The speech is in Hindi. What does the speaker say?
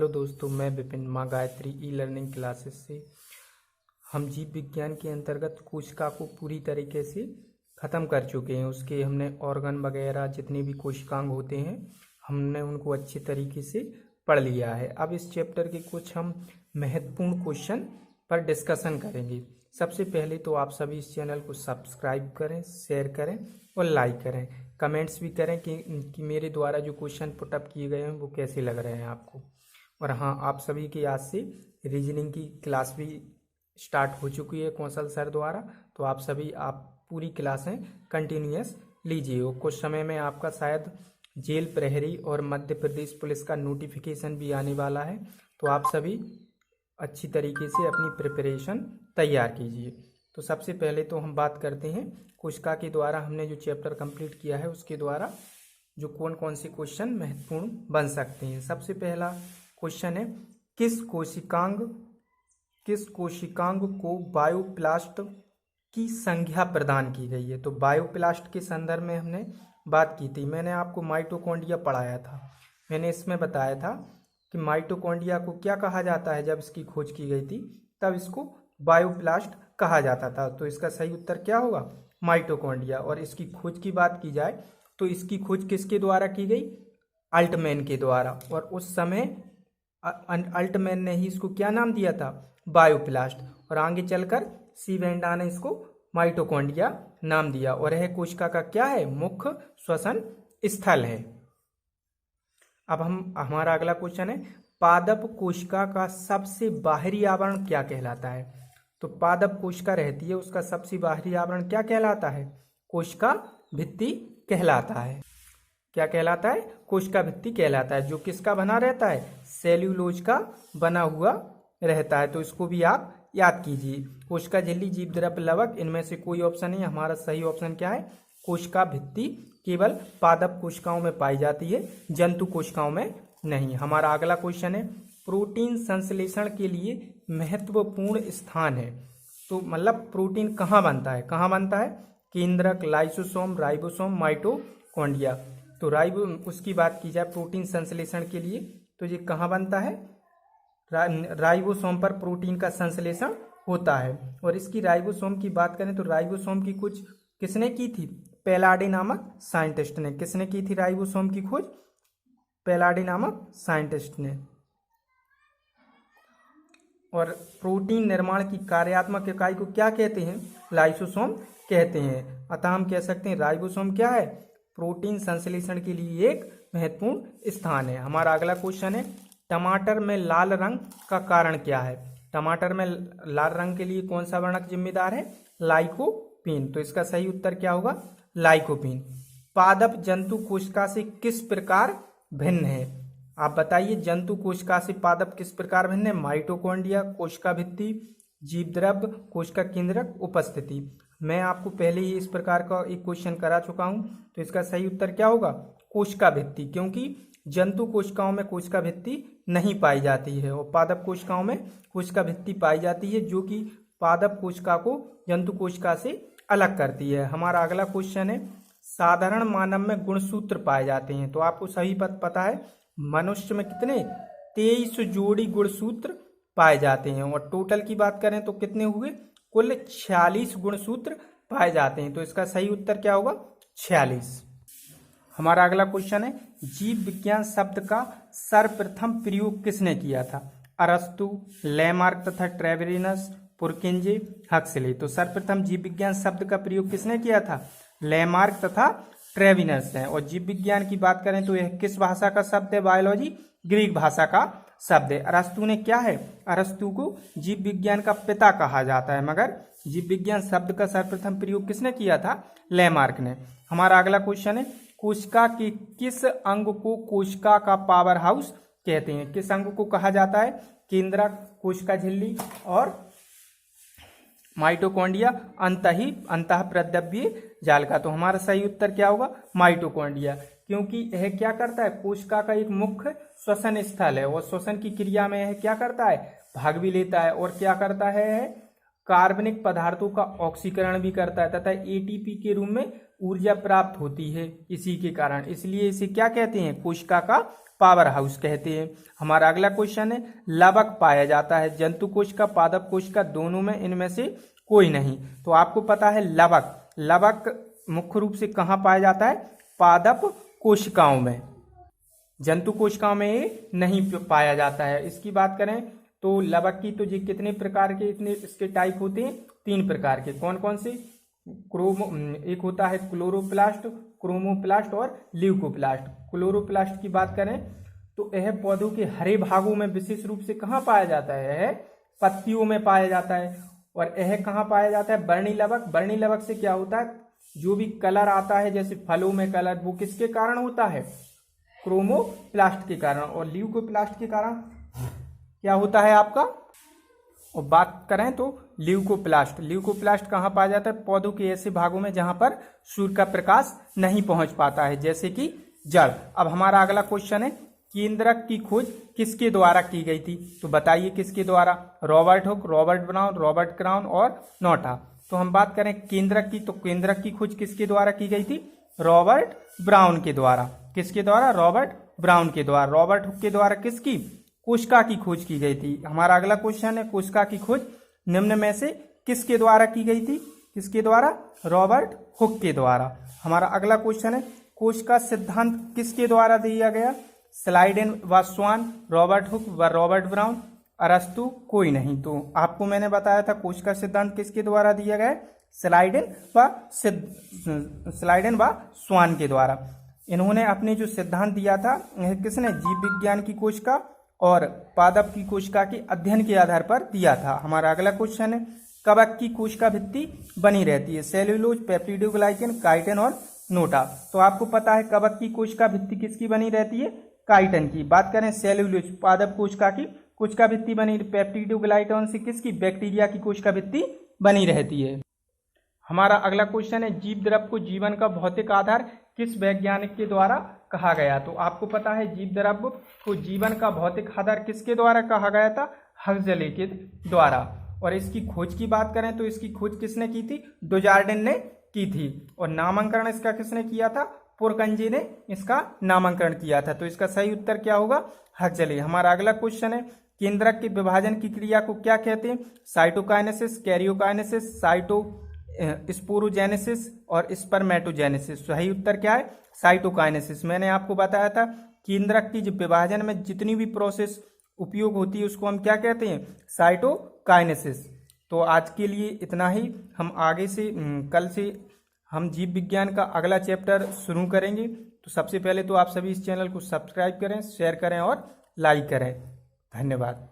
हेलो दोस्तों, मैं विपिन माँ गायत्री ई लर्निंग क्लासेस से। हम जीव विज्ञान के अंतर्गत कोशिका को पूरी तरीके से ख़त्म कर चुके हैं। उसके हमने ऑर्गन वगैरह जितने भी कोशिकांग होते हैं हमने उनको अच्छे तरीके से पढ़ लिया है। अब इस चैप्टर के कुछ हम महत्वपूर्ण क्वेश्चन पर डिस्कशन करेंगे। सबसे पहले तो आप सभी इस चैनल को सब्सक्राइब करें, शेयर करें और लाइक करें। कमेंट्स भी करें कि मेरे द्वारा जो क्वेश्चन पुटअप किए गए हैं वो कैसे लग रहे हैं आपको। और हाँ, आप सभी के आज से रीजनिंग की क्लास भी स्टार्ट हो चुकी है कौशल सर द्वारा, तो आप पूरी क्लासें कंटिन्यूअस लीजिए। और कुछ समय में आपका शायद जेल प्रहरी और मध्य प्रदेश पुलिस का नोटिफिकेशन भी आने वाला है, तो आप सभी अच्छी तरीके से अपनी प्रिपरेशन तैयार कीजिए। तो सबसे पहले तो हम बात करते हैं कोशिका के द्वारा हमने जो चैप्टर कंप्लीट किया है उसके द्वारा जो कौन कौन से क्वेश्चन महत्वपूर्ण बन सकते हैं। सबसे पहला क्वेश्चन है, किस कोशिकांग को बायोप्लास्ट की संज्ञा प्रदान की गई है। तो बायोप्लास्ट के संदर्भ में हमने बात की थी। मैंने आपको माइटोकॉन्ड्रिया पढ़ाया था। मैंने इसमें बताया था कि माइटोकॉन्ड्रिया को क्या कहा जाता है। जब इसकी खोज की गई थी तब इसको बायोप्लास्ट कहा जाता था। तो इसका सही उत्तर क्या होगा, माइटोकॉन्ड्रिया। और इसकी खोज की बात की जाए तो इसकी खोज किसके द्वारा की गई, अल्टमैन के द्वारा। और उस समय अल्टमैन ने ही इसको क्या नाम दिया था, बायोप्लास्ट। और आगे चलकर सी वेंडा ने इसको माइटोकॉन्ड्रिया नाम दिया। और यह कोशिका का क्या है, मुख्य श्वसन स्थल है। अब हमारा अगला क्वेश्चन है, पादप कोशिका का सबसे बाहरी आवरण क्या कहलाता है। तो पादप कोशिका रहती है, उसका सबसे बाहरी आवरण क्या कहलाता है, कोशिका भित्ति कहलाता है। क्या कहलाता है, कोशिका भित्ति कहलाता है, जो किसका बना रहता है, सेल्यूलोज का बना हुआ रहता है। तो इसको भी आप याद कीजिए। कोशिका झिल्ली, जीव द्रव्य, लवक, इनमें से कोई ऑप्शन नहीं। हमारा सही ऑप्शन क्या है, कोशिका भित्ति केवल पादप कोशिकाओं में पाई जाती है, जंतु कोशिकाओं में नहीं। हमारा अगला क्वेश्चन है, प्रोटीन संश्लेषण के लिए महत्वपूर्ण स्थान है। तो मतलब प्रोटीन कहाँ बनता है, केंद्रक, लाइसोसोम, राइबोसोम, माइटोकॉन्ड्रिया। तो उसकी बात की जाए प्रोटीन संश्लेषण के लिए तो ये कहाँ बनता है, राइबोसोम पर प्रोटीन का संश्लेषण होता है। और इसकी राइबोसोम की बात करें तो राइबोसोम की खोज किसने की थी, पेलाडे नामक साइंटिस्ट ने। किसने की थी राइबोसोम की खोज, पेलाडे नामक साइंटिस्ट ने। और प्रोटीन निर्माण की कार्यात्मक इकाई को क्या कहते हैं, लाइसोसोम कहते हैं। अतः हम कह सकते हैं राइबोसोम क्या है, प्रोटीन संश्लेषण के लिए एक महत्वपूर्ण स्थान है। हमारा अगला क्वेश्चन है, टमाटर में लाल रंग का कारण क्या है। टमाटर में लाल रंग के लिए कौन सा वर्णक जिम्मेदार है, लाइकोपीन। तो इसका सही उत्तर क्या होगा, लाइकोपीन। पादप जंतु कोशिका से किस प्रकार भिन्न है। आप बताइए, जंतु कोशिका से पादप किस प्रकार भिन्न है, माइटोकॉन्ड्रिया, कोशिका भित्ति, जीव द्रव्य, कोशिका केंद्रक, उपस्थिति। मैं आपको पहले ही इस प्रकार का एक क्वेश्चन करा चुका हूं। तो इसका सही उत्तर क्या होगा, कोशिका भित्ति, क्योंकि जंतु कोशिकाओं में कोशिका भित्ति नहीं पाई जाती है और पादप कोशिकाओं में कोशिका भित्ति पाई जाती है, जो कि पादप कोशिका को जंतु कोशिका से अलग करती है। हमारा अगला क्वेश्चन है, साधारण मानव में गुणसूत्र पाए जाते हैं। तो आपको सही पता है, मनुष्य में कितने 23 जोड़ी गुणसूत्र पाए जाते हैं। और टोटल की बात करें तो कितने हुए, कुल 46 गुणसूत्र पाए जाते हैं। तो इसका सही उत्तर क्या होगा, 46। हमारा अगला क्वेश्चन है, जीव विज्ञान शब्द का सर्वप्रथम प्रयोग किसने किया था, अरस्तु, लेमार्क तथा ट्रेवेरिनस, पुरकिंजे, हक्सले। तो सर्वप्रथम जीव विज्ञान शब्द का प्रयोग किसने किया था, लेमार्क तथा ट्रेविनस है। और जीव विज्ञान की बात करें तो यह किस भाषा का शब्द है, बायोलॉजी ग्रीक भाषा का शब्द है। अरस्तु ने क्या है, अरस्तु को जीव विज्ञान का पिता कहा जाता है, मगर जीव विज्ञान शब्द का सर्वप्रथम प्रयोग किसने किया था, लेमार्क ने। हमारा अगला क्वेश्चन है, कोशिका के किस अंग को कोशिका का पावर हाउस कहते हैं। किस अंग को कहा जाता है, केंद्रक, कोशिका झिल्ली और माइटोकॉन्ड्रिया, अंतःप्रद्रव्य जालिका। तो हमारा सही उत्तर क्या होगा, माइटोकॉन्ड्रिया, क्योंकि यह क्या करता है, कोशिका का एक मुख्य श्वसन स्थल है और श्वसन की क्रिया में यह क्या करता है, भाग भी लेता है। और क्या करता है, कार्बनिक पदार्थों का ऑक्सीकरण भी करता है तथा एटीपी के रूप में ऊर्जा प्राप्त होती है इसी के कारण, इसलिए इसे क्या कहते हैं, कोशिका का पावर हाउस कहते हैं। हमारा अगला क्वेश्चन है, लवक पाया जाता है जंतु कोशिका पादप कोशिका दोनों में, इनमें से कोई नहीं। तो आपको पता है लवक मुख्य रूप से कहाँ पाया जाता है, पादप कोशिकाओं में, जंतु कोशिकाओं में ये नहीं पाया जाता है। इसकी बात करें तो लवक की तो ये कितने प्रकार के, इतने इसके टाइप होते हैं, 3 प्रकार के। कौन कौन से, एक होता है क्लोरोप्लास्ट, क्रोमोप्लास्ट और ल्यूकोप्लास्ट। क्लोरोप्लास्ट की बात करें तो यह पौधों के हरे भागों में विशेष रूप से कहाँ पाया जाता है, यह पत्तियों में पाया जाता है। और यह कहाँ पाया जाता है, वर्णी लवक। वर्णी लवक से क्या होता है, जो भी कलर आता है जैसे फलों में कलर, वो किसके कारण होता है, क्रोमोप्लास्ट के कारण। और ल्यूकोप्लास्ट के कारण क्या होता है आपका, और बात करें तो ल्यूकोप्लास्ट कहाँ पाया जाता है, पौधों के ऐसे भागों में जहां पर सूर्य का प्रकाश नहीं पहुंच पाता है, जैसे कि जड़। अब हमारा अगला क्वेश्चन है, केंद्रक की खोज किसके द्वारा की गई थी, तो बताइए किसके द्वारा, Robert Hooke, Robert brown, Robert crown और नोटा। तो हम बात करें केंद्रक की, तो केंद्रक की खोज किसके द्वारा की गई थी, रॉबर्ट ब्राउन के द्वारा। किसके द्वारा, रॉबर्ट ब्राउन के द्वारा। रॉबर्ट हुक के द्वारा किसकी, कोशिका की खोज की गई थी। हमारा अगला क्वेश्चन है, कोशिका की खोज निम्न में से किसके द्वारा की गई थी, किसके द्वारा, रॉबर्ट हुक के द्वारा। हमारा अगला क्वेश्चन है, कोशिका सिद्धांत किसके द्वारा दिया गया, स्लाइडेन व स्वान, रॉबर्ट हुक व रॉबर्ट ब्राउन, अरस्तु कोई नहीं। तो आपको मैंने बताया था कोशिका सिद्धांत किसके द्वारा दिया गया, स्लाइडेन व स्वान के द्वारा। इन्होंने अपने जो सिद्धांत दिया था, किसने, जीव विज्ञान की कोशिका और पादप की कोशिका के अध्ययन के आधार पर दिया था। हमारा अगला क्वेश्चन है, कवक की कोशिका भित्ति बनी रहती है, सेल्यूलोज, पेप्टिडोग्लाइकेन, काइटिन और नोटा। तो आपको पता है कवक की कोशिका भित्ति किसकी बनी रहती है, काइटिन की। बात करें सेल्यूलोज, पादप कोशिका की कोशिका भित्ति बनी, पेप्टिडोग्लाइकेन से किसकी, बैक्टीरिया की कोशिका भित्ति बनी रहती है। हमारा अगला क्वेश्चन है, जीव द्रव को जीवन का भौतिक आधार किस वैज्ञानिक के द्वारा कहा गया। तो आपको पता है जीव द्रव को जीवन का भौतिक आधार किसके द्वारा कहा गया था, हक्सले के द्वारा। और इसकी खोज की बात करें तो इसकी खोज किसने की थी, डुजार्डिन ने की थी। और नामांकन इसका किसने किया था, पुरकंजी ने इसका नामांकन किया था। तो इसका सही उत्तर क्या होगा, हक्सले। हमारा अगला क्वेश्चन है, केंद्रक के विभाजन की क्रिया को क्या कहते हैं, साइटोकाइनेसिस, कैरियोकाइनेसिस, स्पोरोजेनेसिस और स्पर्मेटोजेनेसिस। सही उत्तर क्या है, साइटोकाइनेसिस। मैंने आपको बताया था केंद्रक की विभाजन में जितनी भी प्रोसेस उपयोग होती है उसको हम क्या कहते हैं, साइटोकाइनेसिस। तो आज के लिए इतना ही। हम आगे से कल से हम जीव विज्ञान का अगला चैप्टर शुरू करेंगे। तो सबसे पहले तो आप सभी इस चैनल को सब्सक्राइब करें, शेयर करें और लाइक करें। धन्यवाद।